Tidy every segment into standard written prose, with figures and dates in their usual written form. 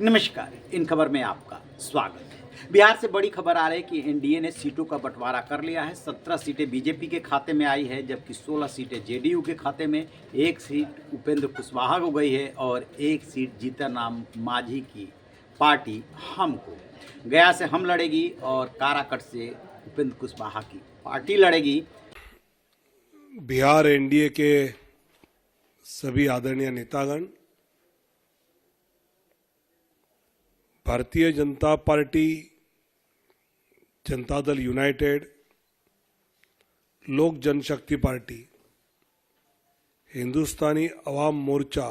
नमस्कार, इन खबर में आपका स्वागत है। बिहार से बड़ी खबर आ रही है कि एनडीए ने सीटों का बंटवारा कर लिया है। 17 सीटें बीजेपी के खाते में आई है, जबकि 16 सीटें जेडीयू के खाते में। एक सीट उपेंद्र कुशवाहा को गई है और एक सीट जीतन राम मांझी की पार्टी हम को। गया से हम लड़ेगी और काराकट से उपेंद्र कुशवाहा की पार्टी लड़ेगी। बिहार एनडीए के सभी आदरणीय नेतागण, भारतीय जनता पार्टी, जनता दल यूनाइटेड, लोक जनशक्ति पार्टी, हिंदुस्तानी अवाम मोर्चा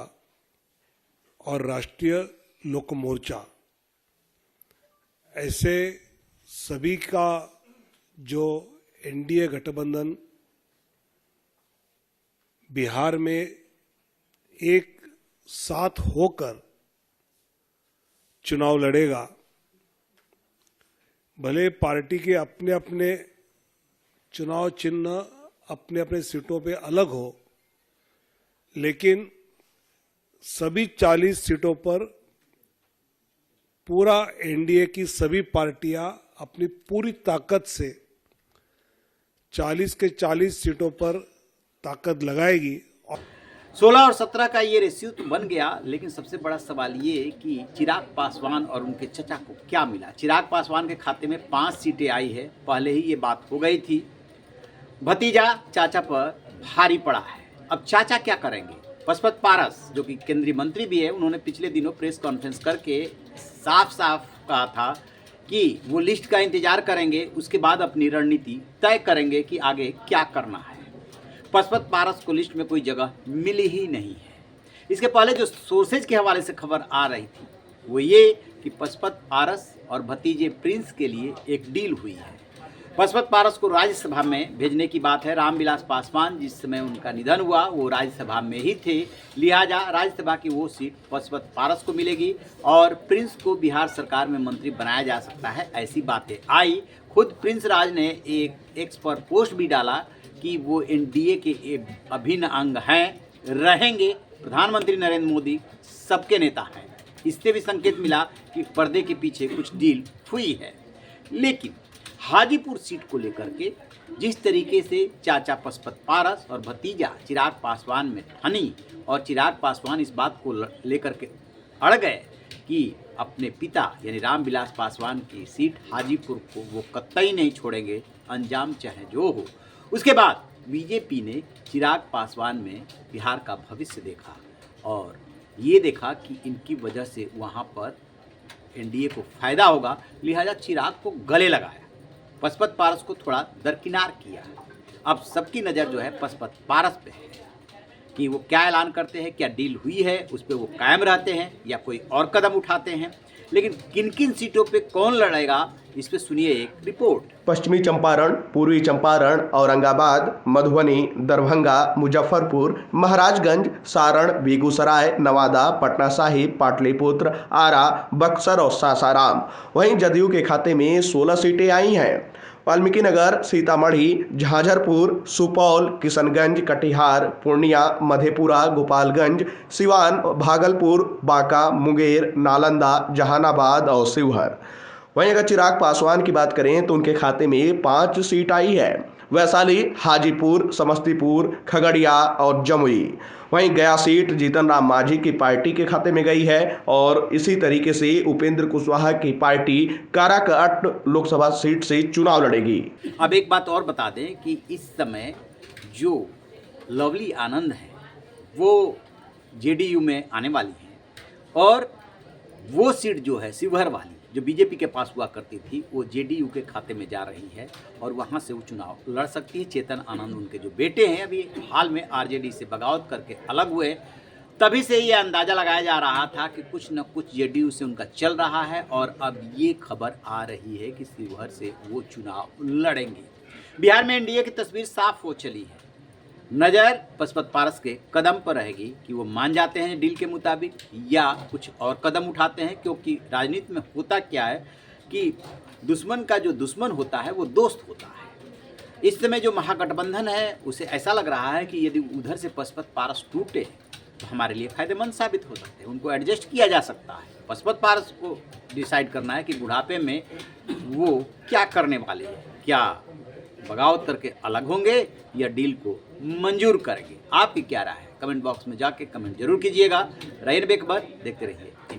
और राष्ट्रीय लोक मोर्चा, ऐसे सभी का जो एनडीए गठबंधन बिहार में एक साथ होकर चुनाव लड़ेगा। भले पार्टी के अपने अपने चुनाव चिन्ह अपने अपने सीटों पे अलग हो, लेकिन सभी 40 सीटों पर पूरा एनडीए की सभी पार्टियां अपनी पूरी ताकत से 40 के 40 सीटों पर ताकत लगाएगी। 16 और 17 का ये रेशियो तो बन गया, लेकिन सबसे बड़ा सवाल ये कि चिराग पासवान और उनके चचा को क्या मिला। चिराग पासवान के खाते में 5 सीटें आई है, पहले ही ये बात हो गई थी। भतीजा चाचा पर भारी पड़ा है। अब चाचा क्या करेंगे? पशुपत पारस, जो कि केंद्रीय मंत्री भी है, उन्होंने पिछले दिनों प्रेस कॉन्फ्रेंस करके साफ साफ कहा था कि वो लिस्ट का इंतजार करेंगे, उसके बाद अपनी रणनीति तय करेंगे कि आगे क्या करना है। पशुपत पारस को लिस्ट में कोई जगह मिली ही नहीं है। इसके पहले जो सोर्सेज के हवाले से खबर आ रही थी वो ये कि पशुपत पारस और भतीजे प्रिंस के लिए एक डील हुई है। पशुपत पारस को राज्यसभा में भेजने की बात है। रामविलास पासवान जिस समय उनका निधन हुआ वो राज्यसभा में ही थे, लिहाजा राज्यसभा की वो सीट पशुपत पारस को मिलेगी और प्रिंस को बिहार सरकार में मंत्री बनाया जा सकता है, ऐसी बातें आई। खुद प्रिंस राज ने एक एक्स पर पोस्ट भी डाला कि वो एनडीए के एक अभिन्न अंग हैं, रहेंगे। प्रधानमंत्री नरेंद्र मोदी सबके नेता हैं। इससे भी संकेत मिला कि पर्दे के पीछे कुछ डील हुई है। लेकिन हाजीपुर सीट को लेकर के जिस तरीके से चाचा पशुपत पारस और भतीजा चिराग पासवान में ठनी और चिराग पासवान इस बात को लेकर के अड़ गए कि अपने पिता यानी रामविलास पासवान की सीट हाजीपुर को वो कतई नहीं छोड़ेंगे, अंजाम चाहे जो हो। उसके बाद बीजेपी ने चिराग पासवान में बिहार का भविष्य देखा और ये देखा कि इनकी वजह से वहाँ पर एनडीए को फायदा होगा, लिहाजा चिराग को गले लगाया, पशुपत पारस को थोड़ा दरकिनार किया। अब सबकी नज़र जो है पशुपत पारस पे है कि वो क्या ऐलान करते हैं, क्या डील हुई है, उस पर वो कायम रहते हैं या कोई और कदम उठाते हैं। लेकिन किन किन सीटों पे कौन लड़ेगा, इस पे सुनिए एक रिपोर्ट। पश्चिमी चंपारण, पूर्वी चंपारण, औरंगाबाद, मधुबनी, दरभंगा, मुजफ्फरपुर, महाराजगंज, सारण, बेगूसराय, नवादा, पटना साहिब, पाटलिपुत्र, आरा, बक्सर और सासाराम। वहीं जदयू के खाते में 16 सीटें आई हैं। वाल्मीकि नगर, सीतामढ़ी, झांझरपुर, सुपौल, किशनगंज, कटिहार, पूर्णिया, मधेपुरा, गोपालगंज, सिवान, भागलपुर, बांका, मुंगेर, नालंदा, जहानाबाद और शिवहर। वहीं अगर चिराग पासवान की बात करें तो उनके खाते में 5 सीट आई है। वैशाली, हाजीपुर, समस्तीपुर, खगड़िया और जमुई। वहीं गया सीट जीतन राम मांझी की पार्टी के खाते में गई है और इसी तरीके से उपेंद्र कुशवाहा की पार्टी काराकट लोकसभा सीट से चुनाव लड़ेगी। अब एक बात और बता दें कि इस समय जो लवली आनंद है वो जेडीयू में आने वाली हैं और वो सीट जो है शिवहर वाली जो बीजेपी के पास हुआ करती थी वो जेडीयू के खाते में जा रही है और वहाँ से वो चुनाव लड़ सकती है। चेतन आनंद उनके जो बेटे हैं, अभी हाल में आरजेडी से बगावत करके अलग हुए, तभी से ये अंदाज़ा लगाया जा रहा था कि कुछ न कुछ जेडीयू से उनका चल रहा है और अब ये खबर आ रही है कि शिवहर से वो चुनाव लड़ेंगे। बिहार में एनडीए की तस्वीर साफ हो चली है। नज़र पशुपत पारस के कदम पर रहेगी कि वो मान जाते हैं डील के मुताबिक या कुछ और कदम उठाते हैं, क्योंकि राजनीति में होता क्या है कि दुश्मन का जो दुश्मन होता है वो दोस्त होता है। इस समय जो महागठबंधन है उसे ऐसा लग रहा है कि यदि उधर से पशुपत पारस टूटे तो हमारे लिए फायदेमंद साबित हो सकते हैं, उनको एडजस्ट किया जा सकता है। पशुपत पारस को डिसाइड करना है कि बुढ़ापे में वो क्या करने वाले हैं, क्या बगावत करके अलग होंगे या डील को मंजूर करेंगे। आपकी क्या राय है? कमेंट बॉक्स में जाके कमेंट जरूर कीजिएगा। रहीन बेखबर, देखते रहिए।